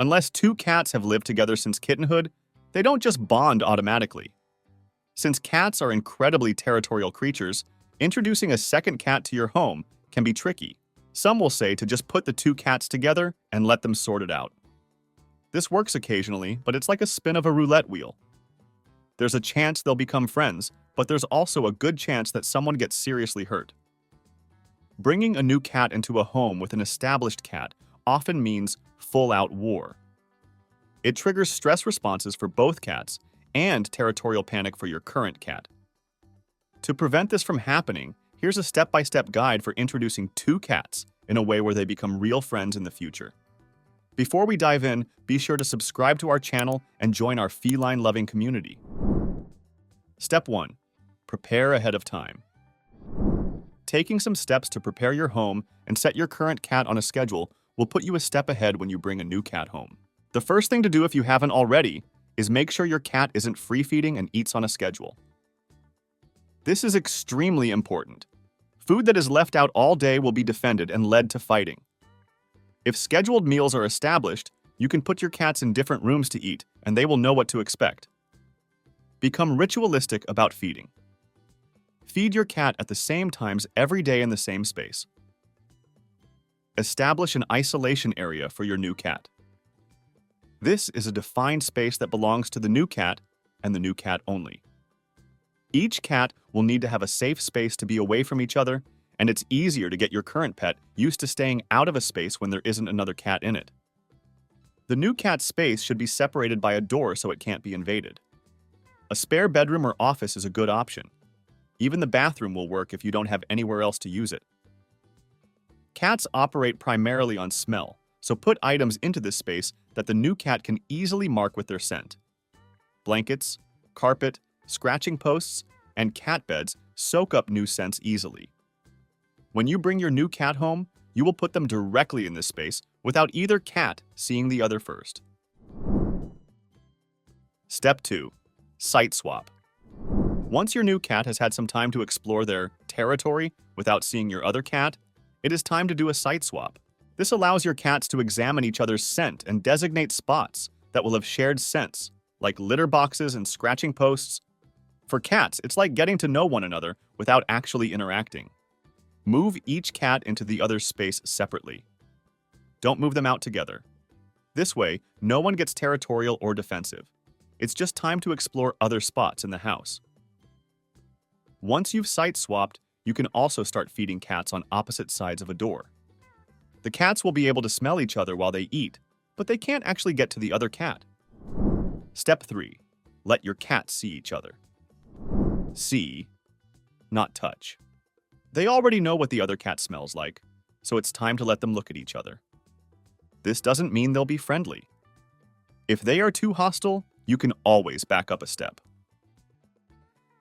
Unless two cats have lived together since kittenhood, they don't just bond automatically. Since cats are incredibly territorial creatures, introducing a second cat to your home can be tricky. Some will say to just put the two cats together and let them sort it out. This works occasionally, but it's like a spin of a roulette wheel. There's a chance they'll become friends, but there's also a good chance that someone gets seriously hurt. Bringing a new cat into a home with an established cat often means full-out war. It triggers stress responses for both cats and territorial panic for your current cat. To prevent this from happening, here's a step-by-step guide for introducing two cats in a way where they become real friends in the future. Before we dive in, be sure to subscribe to our channel and join our feline-loving community. Step 1. Prepare ahead of time. Taking some steps to prepare your home and set your current cat on a schedule will put you a step ahead when you bring a new cat home. The first thing to do if you haven't already is make sure your cat isn't free-feeding and eats on a schedule. This is extremely important. Food that is left out all day will be defended and led to fighting. If scheduled meals are established, you can put your cats in different rooms to eat, and they will know what to expect. Become ritualistic about feeding. Feed your cat at the same times every day in the same space. Establish an isolation area for your new cat. This is a defined space that belongs to the new cat and the new cat only. Each cat will need to have a safe space to be away from each other, and it's easier to get your current pet used to staying out of a space when there isn't another cat in it. The new cat's space should be separated by a door so it can't be invaded. A spare bedroom or office is a good option. Even the bathroom will work if you don't have anywhere else to use it. Cats operate primarily on smell, so put items into this space that the new cat can easily mark with their scent. Blankets, carpet, scratching posts, and cat beds soak up new scents easily. When you bring your new cat home, you will put them directly in this space without either cat seeing the other first. Step 2. Site swap. Once your new cat has had some time to explore their territory without seeing your other cat, it is time to do a site swap. This allows your cats to examine each other's scent and designate spots that will have shared scents, like litter boxes and scratching posts. For cats, it's like getting to know one another without actually interacting. Move each cat into the other's space separately. Don't move them out together. This way, no one gets territorial or defensive. It's just time to explore other spots in the house. Once you've site swapped, you can also start feeding cats on opposite sides of a door. The cats will be able to smell each other while they eat, but they can't actually get to the other cat. Step 3. Let your cats see each other. See, not touch. They already know what the other cat smells like, so it's time to let them look at each other. This doesn't mean they'll be friendly. If they are too hostile, you can always back up a step.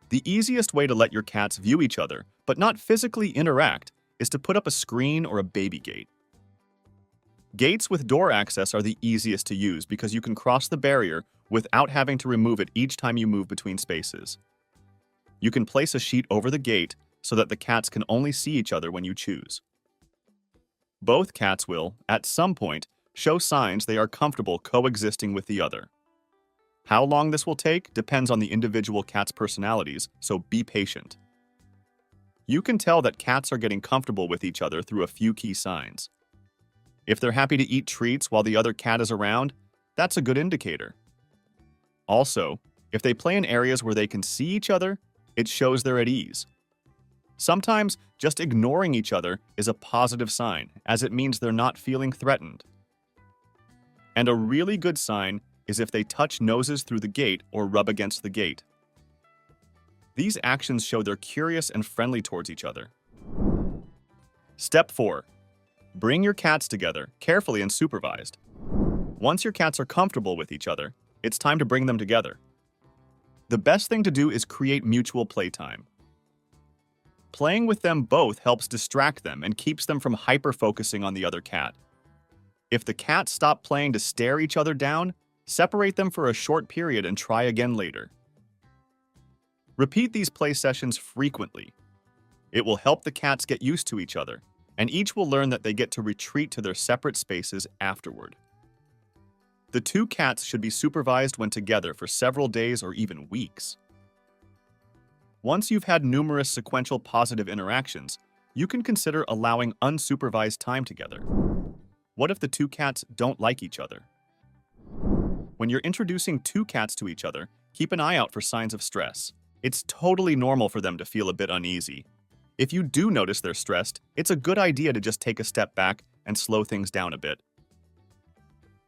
The easiest way to let your cats view each other, but not physically interact, is to put up a screen or a baby gate. Gates with door access are the easiest to use because you can cross the barrier without having to remove it each time you move between spaces. You can place a sheet over the gate so that the cats can only see each other when you choose. Both cats will, at some point, show signs they are comfortable coexisting with the other. How long this will take depends on the individual cat's personalities, so be patient. You can tell that cats are getting comfortable with each other through a few key signs. If they're happy to eat treats while the other cat is around, that's a good indicator. Also, if they play in areas where they can see each other, it shows they're at ease. Sometimes, just ignoring each other is a positive sign, as it means they're not feeling threatened. And a really good sign is if they touch noses through the gate or rub against the gate. These actions show they're curious and friendly towards each other. Step 4. Bring your cats together, carefully and supervised. Once your cats are comfortable with each other, it's time to bring them together. The best thing to do is create mutual playtime. Playing with them both helps distract them and keeps them from hyper-focusing on the other cat. If the cats stop playing to stare each other down, separate them for a short period and try again later. Repeat these play sessions frequently. It will help the cats get used to each other, and each will learn that they get to retreat to their separate spaces afterward. The two cats should be supervised when together for several days or even weeks. Once you've had numerous sequential positive interactions, you can consider allowing unsupervised time together. What if the two cats don't like each other? When you're introducing two cats to each other, keep an eye out for signs of stress. It's totally normal for them to feel a bit uneasy. If you do notice they're stressed, it's a good idea to just take a step back and slow things down a bit.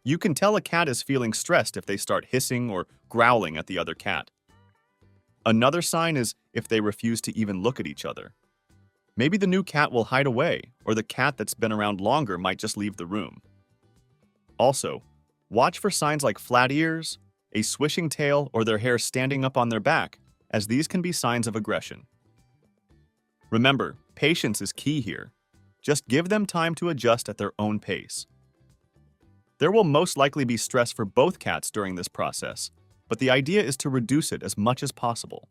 You can tell a cat is feeling stressed if they start hissing or growling at the other cat. Another sign is if they refuse to even look at each other. Maybe the new cat will hide away, or the cat that's been around longer might just leave the room. Also, watch for signs like flat ears, a swishing tail, or their hair standing up on their back, as these can be signs of aggression. Remember, patience is key here. Just give them time to adjust at their own pace. There will most likely be stress for both cats during this process, but the idea is to reduce it as much as possible.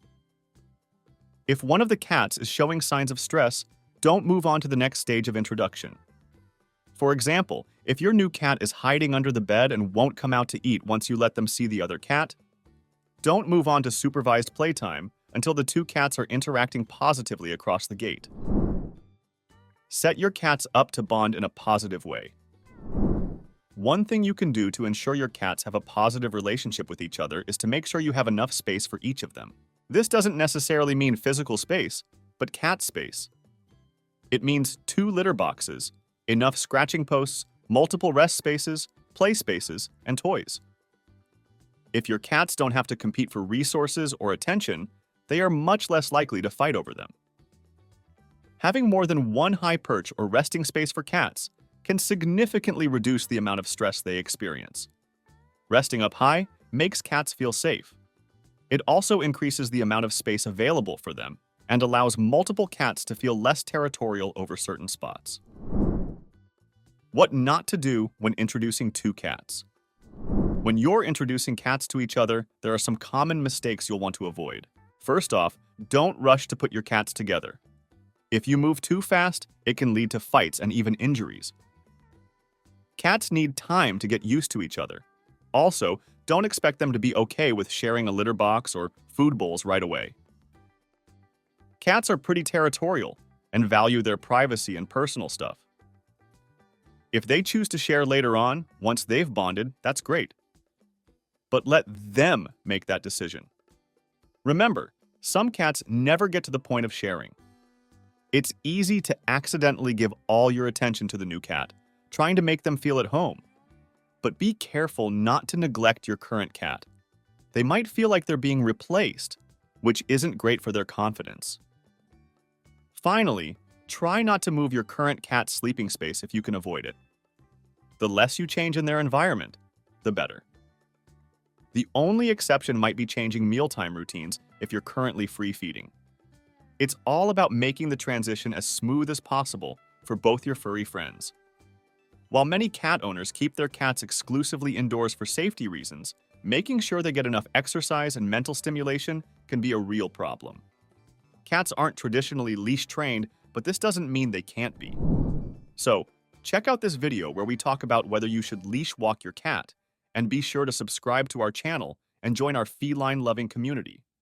If one of the cats is showing signs of stress, don't move on to the next stage of introduction. For example, if your new cat is hiding under the bed and won't come out to eat once you let them see the other cat, don't move on to supervised playtime until the two cats are interacting positively across the gate. Set your cats up to bond in a positive way. One thing you can do to ensure your cats have a positive relationship with each other is to make sure you have enough space for each of them. This doesn't necessarily mean physical space, but cat space. It means 2 litter boxes, enough scratching posts, multiple rest spaces, play spaces, and toys. If your cats don't have to compete for resources or attention, they are much less likely to fight over them. Having more than one high perch or resting space for cats can significantly reduce the amount of stress they experience. Resting up high makes cats feel safe. It also increases the amount of space available for them and allows multiple cats to feel less territorial over certain spots. What not to do when introducing two cats. When you're introducing cats to each other, there are some common mistakes you'll want to avoid. First off, don't rush to put your cats together. If you move too fast, it can lead to fights and even injuries. Cats need time to get used to each other. Also, don't expect them to be okay with sharing a litter box or food bowls right away. Cats are pretty territorial and value their privacy and personal stuff. If they choose to share later on, once they've bonded, that's great. But let them make that decision. Remember, some cats never get to the point of sharing. It's easy to accidentally give all your attention to the new cat, trying to make them feel at home. But be careful not to neglect your current cat. They might feel like they're being replaced, which isn't great for their confidence. Finally, try not to move your current cat's sleeping space if you can avoid it. The less you change in their environment, the better. The only exception might be changing mealtime routines if you're currently free feeding. It's all about making the transition as smooth as possible for both your furry friends. While many cat owners keep their cats exclusively indoors for safety reasons, making sure they get enough exercise and mental stimulation can be a real problem. Cats aren't traditionally leash-trained, but this doesn't mean they can't be. So, check out this video where we talk about whether you should leash walk your cat, and be sure to subscribe to our channel and join our feline-loving community.